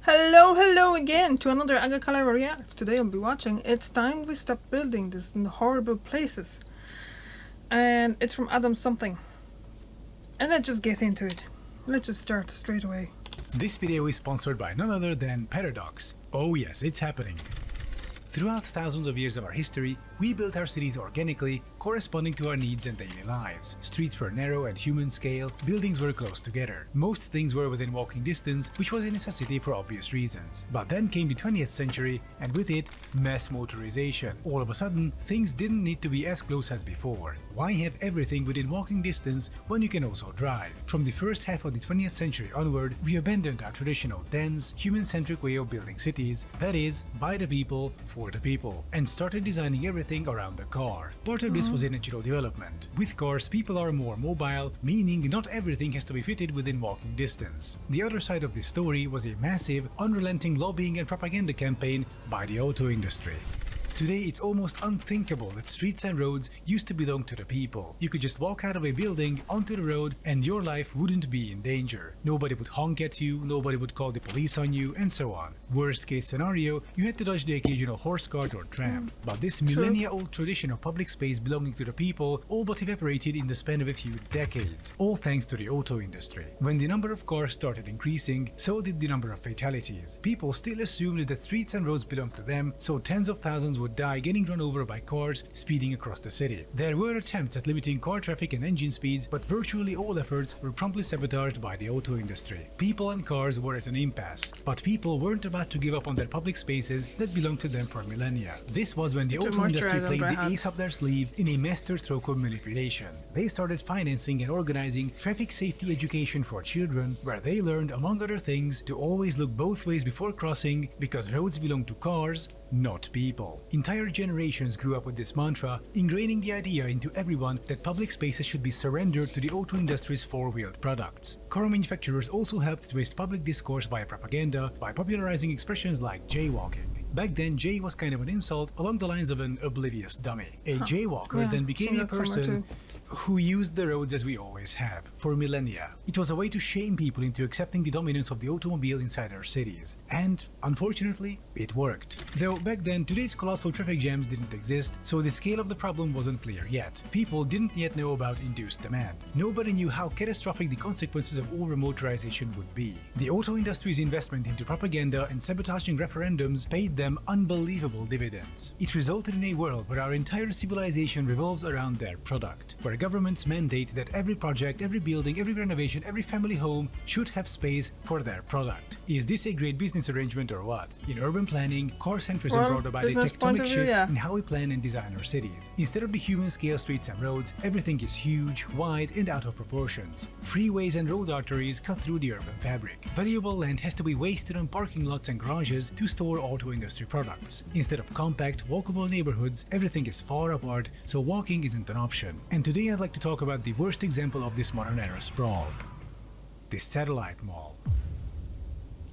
Hello again to another Agakala Reacts. Today I'll be watching It's Time We Stop Building This in Horrible Places. And it's from Adam something. And let's just get into it. Let's just start straight away. This video is sponsored by none other than Paradox. Oh yes, it's happening. Throughout thousands of years of our history, we built our cities organically, corresponding to our needs and daily lives. Streets were narrow and human scale, buildings were close together. Most things were within walking distance, which was a necessity for obvious reasons. But then came the 20th century, and with it, mass motorization. All of a sudden, things didn't need to be as close as before. Why have everything within walking distance when you can also drive? From the first half of the 20th century onward, we abandoned our traditional dense, human-centric way of building cities, that is, by the people, for the people, and started designing everything around the car. Part of this was a natural development. With cars, people are more mobile, meaning not everything has to be fitted within walking distance. The other side of this story was a massive, unrelenting lobbying and propaganda campaign by the auto industry. Today, it's almost unthinkable that streets and roads used to belong to the people. You could just walk out of a building onto the road and your life wouldn't be in danger. Nobody would honk at you, nobody would call the police on you, and so on. Worst case scenario, you had to dodge the occasional horse cart or tram. But this millennia-old tradition of public space belonging to the people all but evaporated in the span of a few decades, all thanks to the auto industry. When the number of cars started increasing, so did the number of fatalities. People still assumed that streets and roads belonged to them, so tens of thousands would die getting run over by cars speeding across the city. There were attempts at limiting car traffic and engine speeds, but virtually all efforts were promptly sabotaged by the auto industry. People and cars were at an impasse, but people weren't about to give up on their public spaces that belonged to them for millennia. This was when the auto industry played the ace up their sleeve in a master-stroke of manipulation. They started financing and organizing traffic safety education for children, where they learned, among other things, to always look both ways before crossing, because roads belong to cars, not people. Entire generations grew up with this mantra, ingraining the idea into everyone that public spaces should be surrendered to the auto industry's four-wheeled products. Car manufacturers also helped to twist public discourse via propaganda by popularizing expressions like jaywalking. Back then, jay was kind of an insult along the lines of an oblivious dummy. A jaywalker then became a person who used the roads as we always have, for millennia. It was a way to shame people into accepting the dominance of the automobile inside our cities. And, unfortunately, it worked. Though back then, today's colossal traffic jams didn't exist, so the scale of the problem wasn't clear yet. People didn't yet know about induced demand. Nobody knew how catastrophic the consequences of over-motorization would be. The auto industry's investment into propaganda and sabotaging referendums paid them unbelievable dividends. It resulted in a world where our entire civilization revolves around their product, where governments mandate that every project, every building, every renovation, every family home should have space for their product. Is this a great business arrangement or what? In urban planning, car-centrism brought about a tectonic shift in how we plan and design our cities. Instead of the human-scale streets and roads, everything is huge, wide, and out of proportions. Freeways and road arteries cut through the urban fabric. Valuable land has to be wasted on parking lots and garages to store auto industry products. Instead of compact, walkable neighborhoods, everything is far apart, so walking isn't an option. And today I'd like to talk about the worst example of this modern era sprawl: the satellite mall.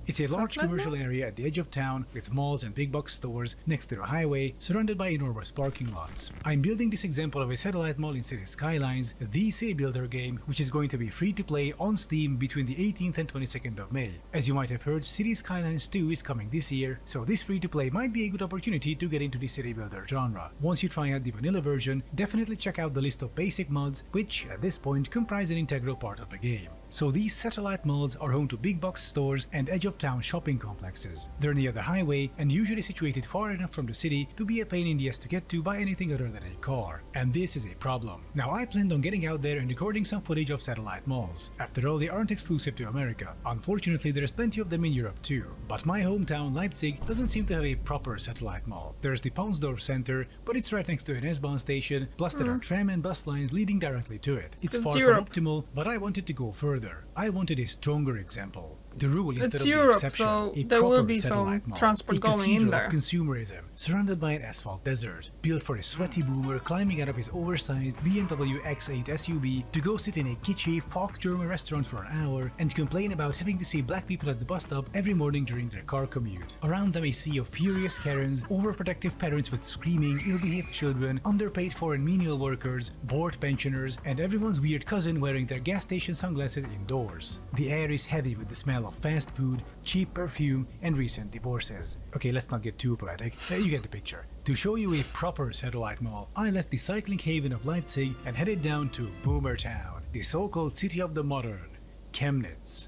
It's a large commercial area at the edge of town with malls and big box stores next to the highway, surrounded by enormous parking lots. I'm building this example of a satellite mall in City Skylines, the city builder game, which is going to be free to play on Steam between the 18th and 22nd of May. As you might have heard, City Skylines 2 is coming this year, so this free to play might be a good opportunity to get into the city builder genre. Once you try out the vanilla version, definitely check out the list of basic mods, which at this point comprise an integral part of the game. So these satellite malls are home to big box stores and edge-of-town shopping complexes. They're near the highway and usually situated far enough from the city to be a pain in the ass to get to by anything other than a car. And this is a problem. Now, I planned on getting out there and recording some footage of satellite malls. After all, they aren't exclusive to America. Unfortunately, there's plenty of them in Europe too. But my hometown, Leipzig, doesn't seem to have a proper satellite mall. There's the Paunsdorf Center, but it's right next to an S-Bahn station, plus there are tram and bus lines leading directly to it. It's far from optimal, but I wanted to go further. I wanted a stronger example. The rule instead of the exception. So a there will be some some transport going in there. Of consumerism, surrounded by an asphalt desert, built for a sweaty boomer climbing out of his oversized BMW X8 SUV to go sit in a kitschy Fox German restaurant for an hour and complain about having to see black people at the bus stop every morning during their car commute. Around them a sea of furious Karens, overprotective parents with screaming, ill-behaved children, underpaid foreign menial workers, bored pensioners, and everyone's weird cousin wearing their gas station sunglasses indoors. The air is heavy with the smell smell of fast food, cheap perfume, and recent divorces. Okay, let's not get too poetic. You get the picture. To show you a proper satellite mall, I left the cycling haven of Leipzig and headed down to Boomer Town, the so-called city of the modern, Chemnitz.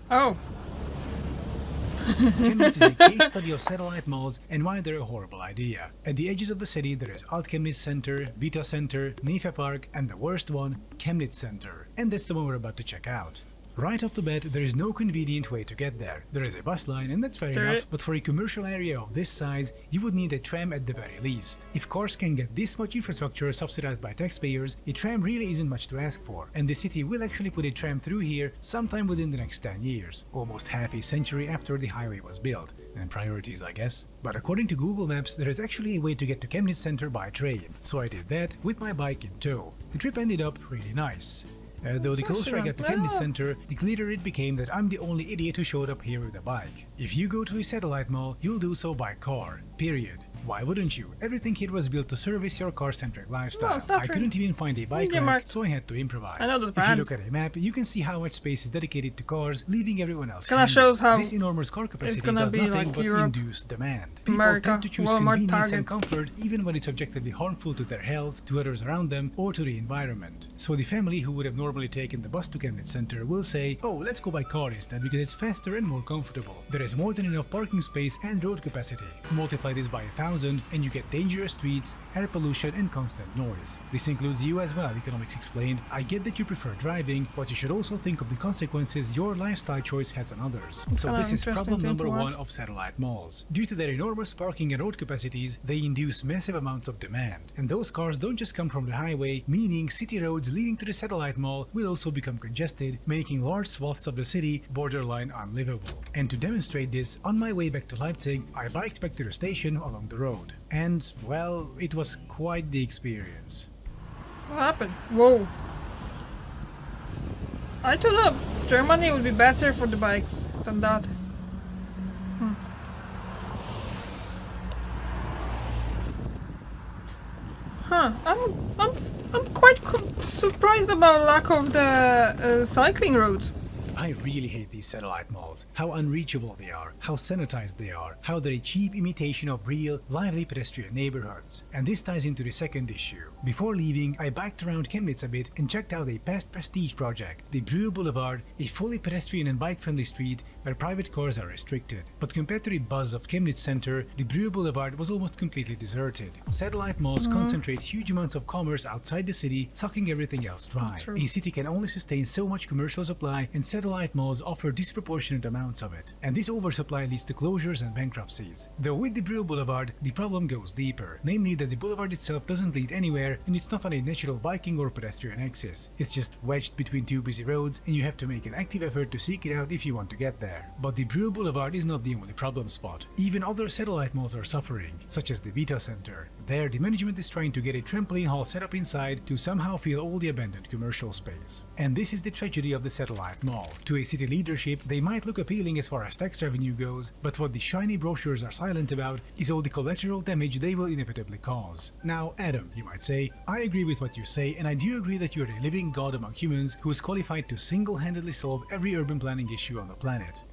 Oh. Chemnitz is a case study of satellite malls and why they're a horrible idea. At the edges of the city there is Alt Chemnitz Center, Vita Center, Nefe Park, and the worst one, Chemnitz Center. And that's the one we're about to check out. Right off the bat, there is no convenient way to get there. There is a bus line, and that's fair enough, but for a commercial area of this size, you would need a tram at the very least. If cars can get this much infrastructure subsidized by taxpayers, a tram really isn't much to ask for, and the city will actually put a tram through here sometime within the next 10 years, almost half a century after the highway was built. And priorities, I guess. But according to Google Maps, there is actually a way to get to Chemnitz Center by train, so I did that with my bike in tow. The trip ended up really nice. Though the closer I got to Chemnitz Center, the clearer it became that I'm the only idiot who showed up here with a bike. If you go to a satellite mall, you'll do so by car, period. Why wouldn't you? Everything here was built to service your car-centric lifestyle. No, I couldn't even find a bike rack, so I had to improvise. I know those If brands. you look at a map, you can see how much space is dedicated to cars, leaving everyone else Kinda hanging. shows how This enormous car capacity gonna does be nothing like but Europe, induce demand. People America, tend to choose Walmart, convenience and Target. comfort, even when it's objectively harmful to their health, to others around them, or to the environment. So the family who would have normally taken the bus to Chemnitz Center will say, oh, let's go by car instead because it's faster and more comfortable. There is more than enough parking space and road capacity. Multiply this by 1,000 and you get dangerous streets, air pollution, and constant noise. This includes you as well, Economics explained. I get that you prefer driving, but you should also think of the consequences your lifestyle choice has on others. So this is problem number one of satellite malls. Due to their enormous parking and road capacities, they induce massive amounts of demand. And those cars don't just come from the highway, meaning city roads leading to the satellite mall will also become congested, making large swaths of the city borderline unlivable. And to demonstrate this, on my way back to Leipzig, I biked back to the station along the road. And, well, it was quite the experience. What happened? Whoa. I thought Germany would be better for the bikes than that. Huh. I'm quite surprised about lack of the cycling roads. I really hate these satellite malls. How unreachable they are, how sanitized they are, how they're a cheap imitation of real, lively pedestrian neighborhoods. And this ties into the second issue. Before leaving, I biked around Chemnitz a bit and checked out a past prestige project, the Brue Boulevard, a fully pedestrian and bike-friendly street where private cars are restricted. But compared to the buzz of Chemnitz Center, the Brue Boulevard was almost completely deserted. Satellite malls concentrate huge amounts of commerce outside the city, sucking everything else dry. True. A city can only sustain so much commercial supply, and satellite malls offer disproportionate amounts of it. And this oversupply leads to closures and bankruptcies. Though with the Brue Boulevard, the problem goes deeper, namely that the boulevard itself doesn't lead anywhere, and it's not on a natural biking or pedestrian axis. It's just wedged between two busy roads, and you have to make an active effort to seek it out if you want to get there. But the Brue Boulevard is not the only problem spot. Even other satellite malls are suffering, such as the Vita Center. There, the management is trying to get a trampoline hall set up inside to somehow fill all the abandoned commercial space. And this is the tragedy of the satellite mall. To a city leadership, they might look appealing as far as tax revenue goes, but what the shiny brochures are silent about is all the collateral damage they will inevitably cause. Now, Adam, you might say, I agree with what you say, and I do agree that you're a living god among humans who is qualified to single-handedly solve every urban planning issue on the planet.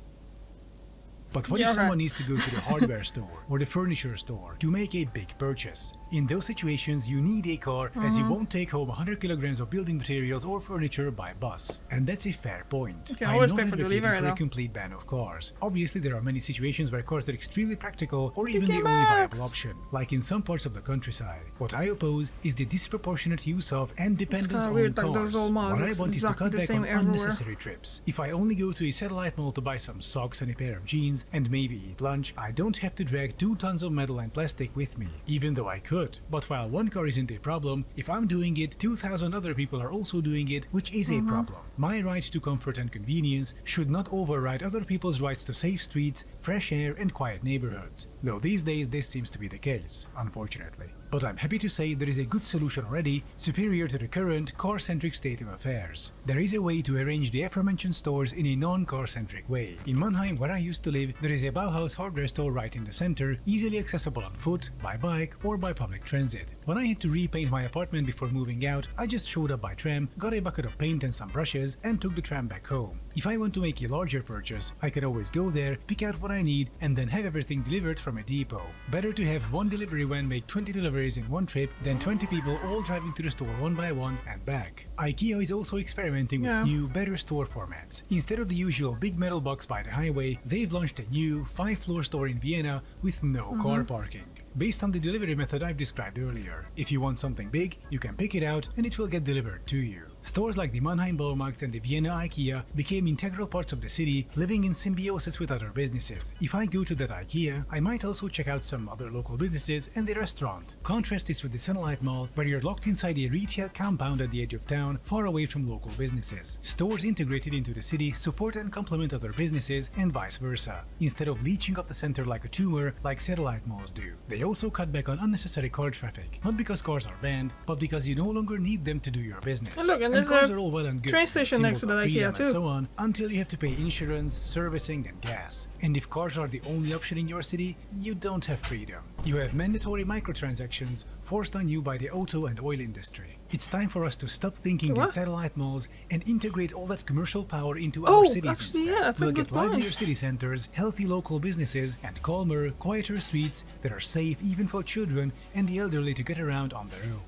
But what if someone needs to go to the hardware store or the furniture store to make a big purchase? In those situations, you need a car as you won't take home 100 kilograms of building materials or furniture by bus. And that's a fair point. You can I'm always not pay for advocating delivery, for a though. complete ban of cars. Obviously, there are many situations where cars are extremely practical or even the only Max. viable option, like in some parts of the countryside. What I oppose is the disproportionate use of and dependence on weird, like cars. those old malls, What I it's want is to exactly cut the back same on everywhere. unnecessary trips. If I only go to a satellite mall to buy some socks and a pair of jeans and maybe eat lunch, I don't have to drag 2 tons of metal and plastic with me, even though I could. But while one car isn't a problem, if I'm doing it, 2,000 other people are also doing it, which is a problem. My right to comfort and convenience should not override other people's rights to safe streets, fresh air, and quiet neighborhoods. Though these days this seems to be the case, unfortunately. But I'm happy to say there is a good solution already, superior to the current car-centric state of affairs. There is a way to arrange the aforementioned stores in a non-car-centric way. In Mannheim, where I used to live, there is a Bauhaus hardware store right in the center, easily accessible on foot, by bike, or by public transit. When I had to repaint my apartment before moving out, I just showed up by tram, got a bucket of paint and some brushes, and took the tram back home. If I want to make a larger purchase, I can always go there, pick out what I need, and then have everything delivered from a depot. Better to have one delivery van make 20 deliveries in one trip than 20 people all driving to the store one by one and back. IKEA is also experimenting with new, better store formats. Instead of the usual big metal box by the highway, they've launched a new 5-floor store in Vienna with no car parking. Based on the delivery method I've described earlier. If you want something big, you can pick it out and it will get delivered to you. Stores like the Mannheim Baumarkt and the Vienna IKEA became integral parts of the city, living in symbiosis with other businesses. If I go to that IKEA, I might also check out some other local businesses and the restaurant. Contrast this with the Sunlight Mall, where you're locked inside a retail compound at the edge of town, far away from local businesses. Stores integrated into the city support and complement other businesses and vice versa, instead of leeching off the center like a tumor like satellite malls do. They also cut back on unnecessary car traffic, not because cars are banned, but because you no longer need them to do your business. Oh, look, and there's cars a are all well and good, train station next to the IKEA too. And so on, until you have to pay insurance, servicing, and gas. And if cars are the only option in your city, you don't have freedom. You have mandatory microtransactions forced on you by the auto and oil industry. It's time for us to stop thinking in satellite malls and integrate all that commercial power into our cities actually, instead. yeah, that's we'll a good get livelier point. city centers, healthy local businesses, and calmer, quieter streets that are safe even for children and the elderly to get around on their own.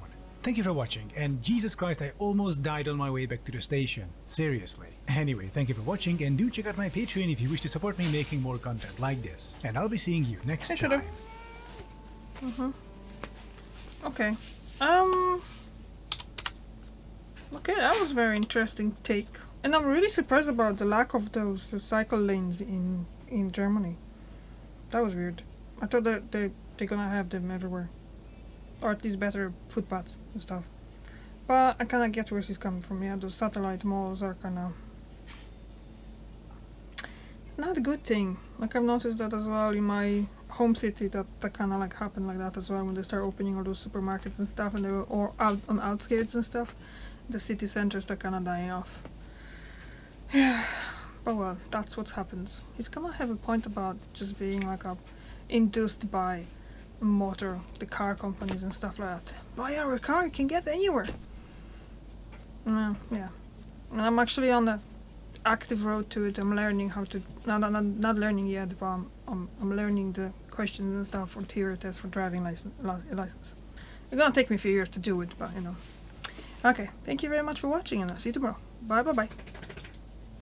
Thank you for watching, and Jesus Christ, I almost died on my way back to the station. Seriously. Anyway, thank you for watching, and do check out my Patreon if you wish to support me making more content like this. And I'll be seeing you next time. Okay. Okay, that was a very interesting take. And I'm really surprised about the lack of those cycle lanes in Germany. That was weird. I thought that they're gonna have them everywhere. Or at least better footpaths and stuff. But I kinda get where she's coming from. Yeah, those satellite malls are kinda not a good thing. Like, I've noticed that as well in my home city, that kinda like happened like that as well when they start opening all those supermarkets and stuff, and they were all out on outskirts and stuff. The city centers, they're kinda dying off. Yeah, but well, that's what happens. He's gonna have a point about just being like induced by the car companies and stuff like that. Buy our car, you can get anywhere. Yeah. And I'm actually on the active road to it. I'm learning how to, not learning yet, but I'm learning the questions and stuff for theory test for driving license. It's gonna take me a few years to do it, but you know. Okay, thank you very much for watching, and I'll see you tomorrow. Bye.